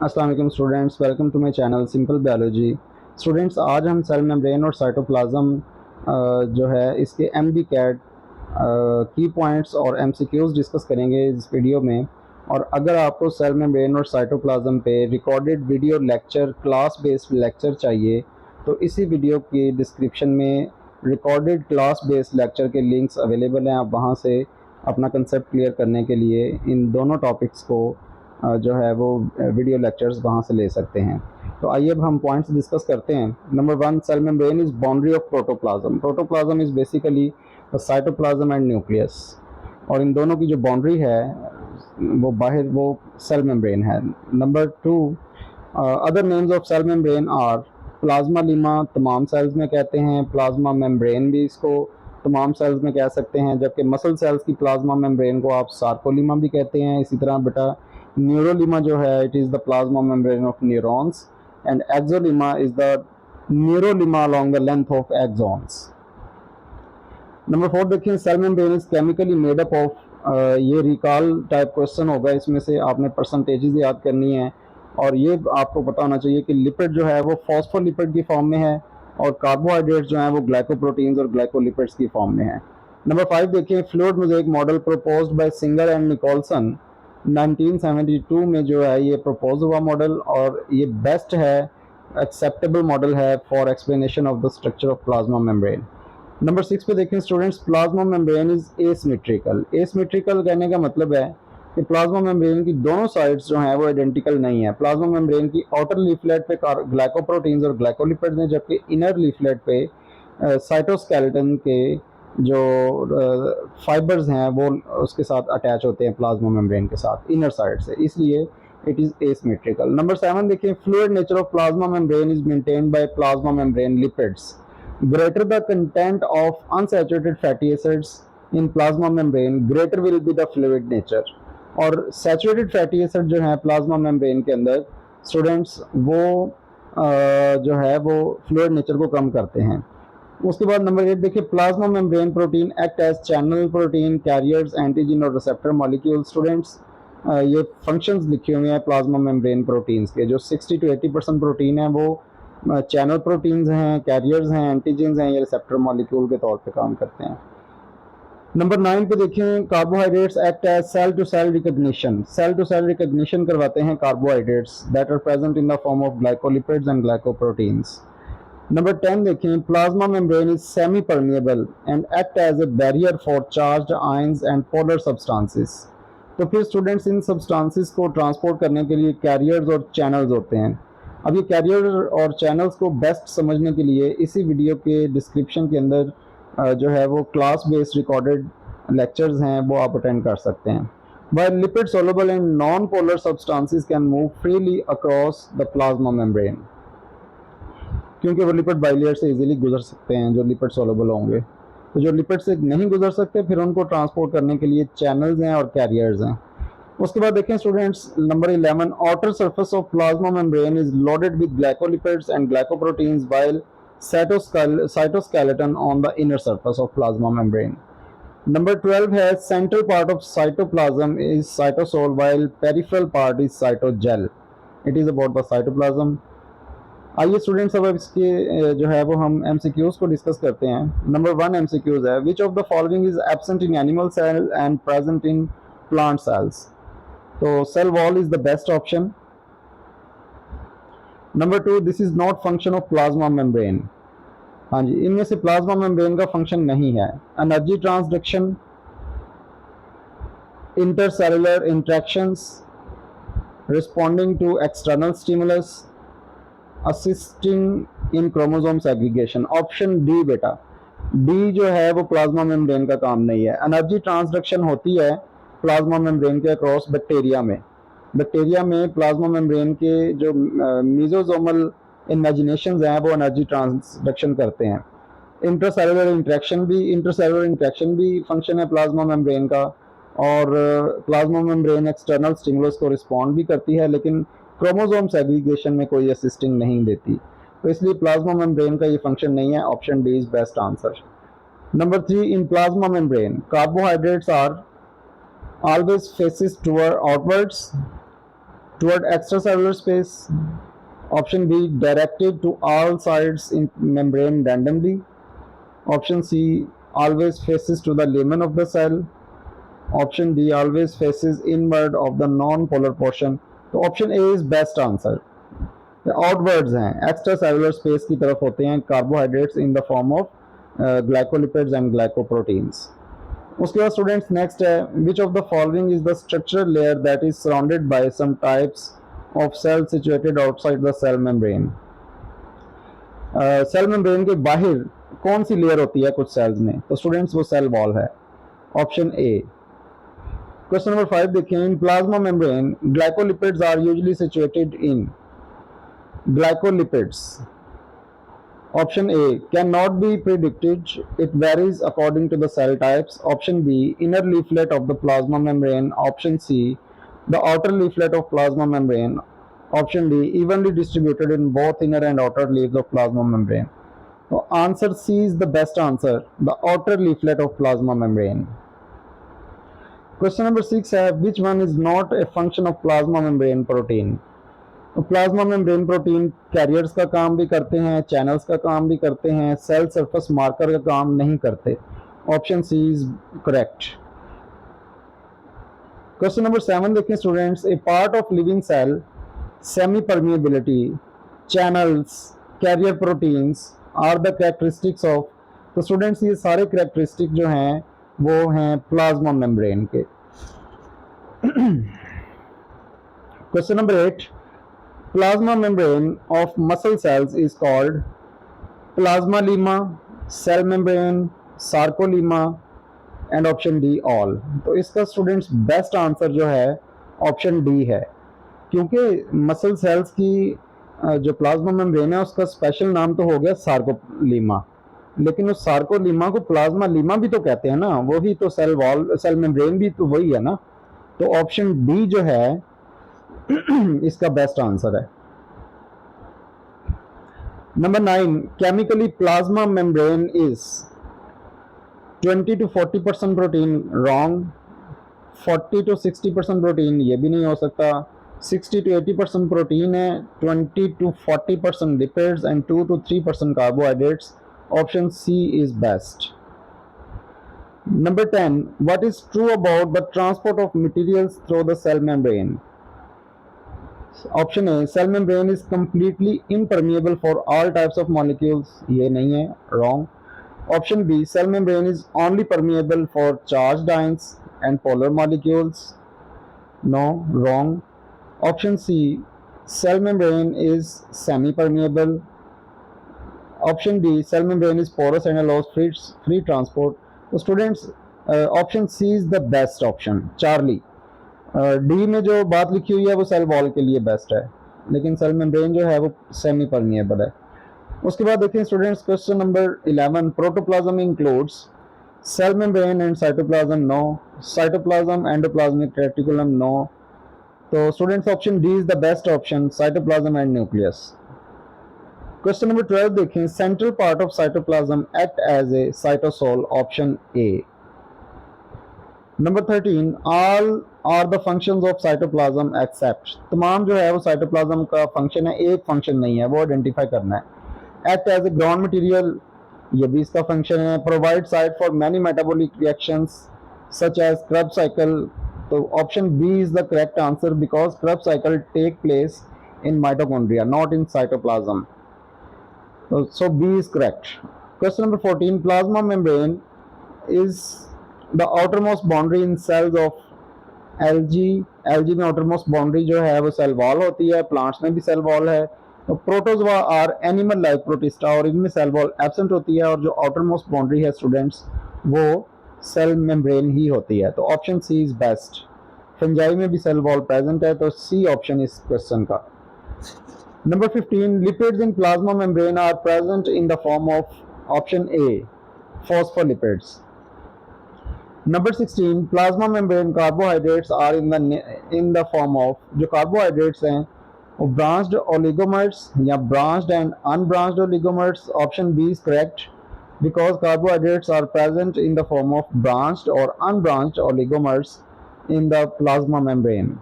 अस्सलाम वालेकुम students, welcome to my channel simple biology. Students, आज हम सेल मेम्ब्रेन और साइटोप्लाज्म जो है इसके MDCAT की पॉइंट्स और MCQs डिस्कस करेंगे इस वीडियो में। और अगर आपको सेल मेम्ब्रेन और साइटोप्लाज्म पे recorded video lecture, class based lecture चाहिए तो इसी वीडियो की डिस्क्रिप्शन में रिकॉर्डेड क्लास बेस्ड लेक्चर के लिंक्स अवेलेबल हैं। आप वहाँ से अपना कंसेप्ट क्लियर करने के लिए इन दोनों टॉपिक्स को जो है वो वीडियो लेक्चर्स वहाँ से ले सकते हैं। तो आइए अब हम पॉइंट्स डिस्कस करते हैं। Number 1, cell membrane is boundary of protoplasm. Protoplasm is basically cytoplasm and nucleus, और इन दोनों की जो बाउंड्री है वो बाहर वो सेल मेम्ब्रेन है। Number 2, other names of cell membrane are plasma lemma, तमाम सेल्स में कहते हैं। प्लाज्मा मेम्ब्रेन भी इसको तमाम सेल्स में कह सकते हैं, जबकि मसल सेल्स की प्लाज्मा मेम्ब्रेन को आप सार्कोलीमा भी कहते हैं। इसी तरह बेटा न्यूरोलीमा जो है, it is the plasma membrane of neurons, and axolemma is the neurilemma along the length of axons। Number 4 देखिए, cell membrane is chemically made up of, ये रिकॉल टाइप क्वेश्चन होगा, इसमें से आपने परसेंटेजेस याद करनी है। और ये आपको पता होना चाहिए कि लिपिड जो है वो फॉस्फोलिपिड की फॉर्म में है, और कार्बोहाइड्रेट्स जो है वो ग्लाइकोप्रोटीन्स और ग्लाइकोलिपिड्स की फॉर्म में है। नंबर 5 देखिए, fluid mosaic model proposed by Singer and Nicolson 1972 में जो है ये प्रपोज हुआ मॉडल, और ये बेस्ट है, एक्सेप्टेबल मॉडल है for explanation of the structure of plasma membrane. Number 6 पे देखें students, plasma membrane is asymmetrical. Asymmetrical कहने का मतलब है कि प्लाज्मा मेम्ब्रेन की दोनों साइड्स जो हैं वो आइडेंटिकल नहीं है। प्लाज्मा मेम्ब्रेन की आउटर लीफलेट पे ग्लाइकोप्रोटीन्स और ग्लाइकोलिपिड्स हैं, जबकि इनर लीफलेट पे साइटोस्केलेटन के जो फाइबर्स हैं वो उसके साथ अटैच होते हैं प्लाज्मा मेम्ब्रेन के साथ इनर साइड से, इसलिए इट इज एसिमेट्रिकल। नंबर 7 देखिए, fluid nature of plasma membrane is maintained by plasma membrane lipids. Greater the content of unsaturated fatty acids in plasma membrane, greater will be the fluid nature। और saturated fatty acid जो है plasma membrane के अंदर students वो जो है वो fluid nature को कम करते हैं। उसके बाद नंबर 8 देखिए, plasma membrane protein act as channel protein carriers antigen और रिसेप्टर मॉलिक्यूल। स्टूडेंट्स, ये फंक्शंस लिखे हुए हैं प्लाज्मा मेम्ब्रेन प्रोटीन्स के, जो 60 to 80% प्रोटीन है वो चैनल प्रोटीन्स हैं, कैरियर्स हैं, एंटीजेंस हैं, ये रिसेप्टर मॉलिक्यूल के तौर पे काम करते हैं। नंबर 9 पे देखें, carbohydrates act as cell to cell recognition. Cell to cell recognition करवाते हैं carbohydrates that are present in the form of glycolipids and glycoproteins. Number 10 देखें, plasma membrane is semi permeable and act as a barrier for charged ions and polar substances. तो फिर students, इन substances को transport करने के लिए carriers और channels होते हैं। अब ये कैरियर और चैनल्स को बेस्ट समझने के लिए इसी वीडियो के डिस्क्रिप्शन के अंदर जो है वो क्लास बेस्ड रिकॉर्डेड लेक्चर्स हैं, वो आप अटेंड कर सकते हैं। While lipid soluble and non-polar substances can move freely across the plasma membrane, क्योंकि वो लिपिड बाइलेयर से इजीली गुजर सकते हैं जो लिपिड सोलुबल होंगे। तो जो लिपिड से नहीं गुजर सकते, फिर उनको ट्रांसपोर्ट करने के लिए चैनल्स हैं और कैरियर्स हैं। उसके बाद देखें students, number 11, outer surface of plasma membrane is loaded with glycolipids and glycoproteins while cytoskeleton on the inner surface of plasma membrane. Number 12 है, central part of cytoplasm is cytosol while peripheral part is cytogel. It is about the cytoplasm. आइए students, अब इसके जो है वो हम MCQs को discuss करते हैं। नंबर 1 MCQs है, which of the following is absent in animal cell and present in plant cells. तो cell wall is the best option. Number 2, this is not function of plasma membrane. हाँ जी, इनमें से plasma membrane का function नहीं है। Energy transduction, intercellular interactions, responding to external stimulus, assisting in chromosome segregation. Option D बेटा, D जो है वो प्लाज्मा मेम्ब्रेन का काम नहीं है। एनर्जी ट्रांसडक्शन होती है प्लाज्मा मेम्ब्रेन के अक्रॉस बैक्टीरिया में। बैक्टीरिया में प्लाज्मा मेम्ब्रेन के जो मीजोजोमल इमेजिनेशंस हैं वो एनर्जी ट्रांसडक्शन करते हैं। इंटरसेलुलर इंट्रैक्शन भी फंक्शन है प्लाज्मा मेम्ब्रेन का, और प्लाज्मा मेम्ब्रेन एक्सटर्नल स्टिमुलस को रिस्पॉन्ड भी करती है, लेकिन क्रोमोसोम सेग्रीगेशन में कोई असिस्टिंग नहीं देती। तो इसलिए प्लाज्मा मेम्ब्रेन का ये फंक्शन नहीं है। Option D is best answer. Number 3, in plasma membrane carbohydrates are always faces toward outwards, toward extracellular space. Option B, directed to all sides in membrane randomly. Option C, always faces to the lumen of the cell. Option D, always faces inward of the non-polar portion. तो option A is best answer. Outwards हैं, extra cellular space की तरफ होते हैं carbohydrates in the form of glycolipids and glycoproteins. उसके बाद students next है, which of the following is the structural layer that is surrounded by some types of cell situated outside the cell membrane. Cell membrane के बाहर कौन सी layer होती है कुछ sales में? तो स्टूडेंट्स वो सेल वॉल है. Option A. क्वेश्चन नंबर 5 देखें. In plasma membrane glycolipids are usually situated in. Glycolipids. Option A, cannot be predicted. It varies according to the cell types. Option B, inner leaflet of the plasma membrane. Option C, the outer leaflet of plasma membrane. Option D, evenly distributed in both inner and outer leaves of plasma membrane. So answer C is the best answer, the outer leaflet of plasma membrane. Question number 6 है, which one is not a function of plasma membrane protein? Plasma membrane protein carriers का काम भी करते हैं, channels का काम भी करते हैं, सेल सरफेस मार्कर का काम नहीं करते. Option C is correct. Question number 7 देखें students. A part of living cell, semi permeability, channels, carrier proteins are the characteristics of. तो स्टूडेंट्स ये सारे कैरेक्टरिस्टिक जो हैं वो हैं प्लाज्मा मेम्ब्रेन के. Question number 8. Plasma membrane of muscle cells is called plasmalemma, cell membrane, sarcolemma and option D all. तो इसका स्टूडेंट्स बेस्ट आंसर जो है ऑप्शन डी है, क्योंकि मसल सेल्स की जो प्लाज्मा मेम्ब्रेन है उसका स्पेशल नाम तो हो गया सार्कोलीमा, लेकिन उस सार्कोलीमा को प्लाज्मा लीमा भी तो कहते हैं ना, वही तो सेल वॉल, सेल मेम्ब्रेन भी तो वही है ना. तो ऑप्शन डी जो है इसका बेस्ट आंसर है. Number 9. Chemically plasma membrane is 20 to 40% protein. Wrong. 40 to 60% protein ये भी नहीं हो सकता. 60 to 80% प्रोटीन है. 20 to 40% lipids and 2 to 3% carbohydrates. Option C is best. Number 10. What is true about the transport of materials through the cell membrane? Option A, cell membrane is completely impermeable for all types of molecules. ये नहीं है, wrong. Option B, cell membrane is only permeable for charged ions and polar molecules. No, wrong. Option C, cell membrane is semi permeable. Option D, cell membrane is porous and allows free transport. तो students option C is the best option, Charlie. D में जो बात लिखी हुई है वो cell wall के लिए बेस्ट है, लेकिन सेल मेम्ब्रेन जो है वो सेमी परमिएबल है. उसके बाद देखिए students question number 11. Protoplasm includes cell membrane and cytoplasm. No. Cytoplasm endoplasmic reticulum. No. तो students option D is the best option, cytoplasm and nucleus. Question number 12 देखें. Central part of cytoplasm act as a cytosol. Option A. Number 13. All are the functions of cytoplasm except. तमाम जो है वो cytoplasm का function है, एक function नहीं है, वो आइडेंटिफाई करना है. Act as a ground material, ये भी इसका फंक्शन है. Provide site for many metabolic reactions such as Krebs cycle. तो option B is the correct answer because Krebs cycle take place in mitochondria, not in cytoplasm. So B is correct. Question number 14. Plasma membrane is the outermost boundary in cells of algae. algae में outermost boundary जो है वो cell wall होती है. plants में भी cell wall है. तो protozoa are animal like protista और इनमें cell wall absent होती है, और जो outermost boundary है students वो cell membrane ही होती है. तो option C is best. Fungi में भी cell wall present है, तो C option इस question का. Number 15. Lipids in plasma membrane are present in the form of option A, phospholipids. Number 16. Plasma membrane carbohydrates are in the form of, जो carbohydrates हैं वो branched oligomers या branched and unbranched oligomers. Option B is correct because carbohydrates are present in the form of branched or unbranched oligomers in the plasma membrane.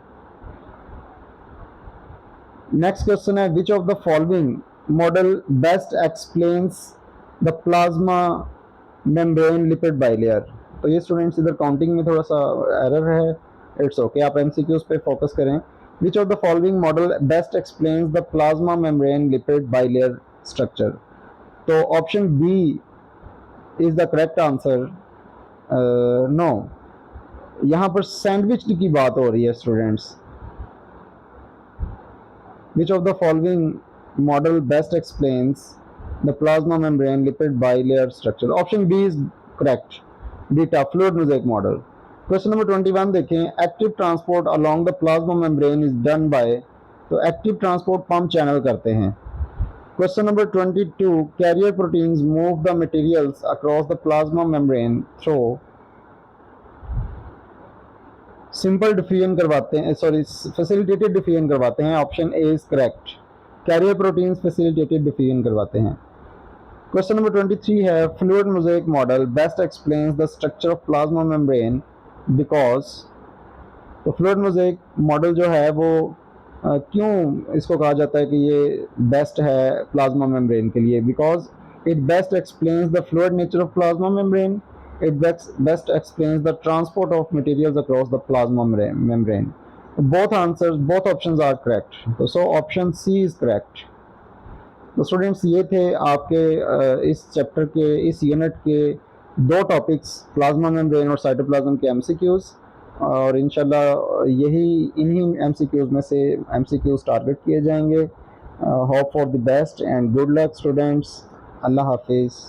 Next question है which of the following model best explains the plasma membrane lipid bilayer. तो ये students इधर counting में थोड़ा सा error है, it's okay, आप MCQs पे फोकस करें। Which of the following model best explains the plasma membrane lipid bilayer structure. तो option B is the correct answer. No, यहाँ पर सैंडविच की बात हो रही है students. Which of the following model best explains the plasma membrane lipid bilayer structure? Option B is correct. Beta fluid mosaic model. Question number 21 देखें, active transport along the plasma membrane is done by, तो active transport pump channel करते हैं। Question number 22, carrier proteins move the materials across the plasma membrane through simple diffusion करवाते हैं, sorry facilitated diffusion करवाते हैं। Option A is correct, carrier proteins facilitated diffusion करवाते हैं। Question number 23 है fluid mosaic model best explains the structure of plasma membrane because. तो fluid mosaic model जो है वो क्यों इसको कहा जाता है कि ये बेस्ट है प्लाज्मा मेम्ब्रेन के लिए? Because it best explains the fluid nature of plasma membrane, it best explains the transport of materials across the plasma membrane. Both answers, both options are correct. So option C is correct. तो students ये थे आपके इस chapter के इस unit के दो topics, plasma membrane और साइटोप्लाज्म के एमसीक्यूज, और इंशाल्लाह यही इन्हीं एमसीक्यूज में से एमसीक्यूज टारगेट किए जाएंगे। Hope for the best and good luck students. अल्लाह हाफिज़।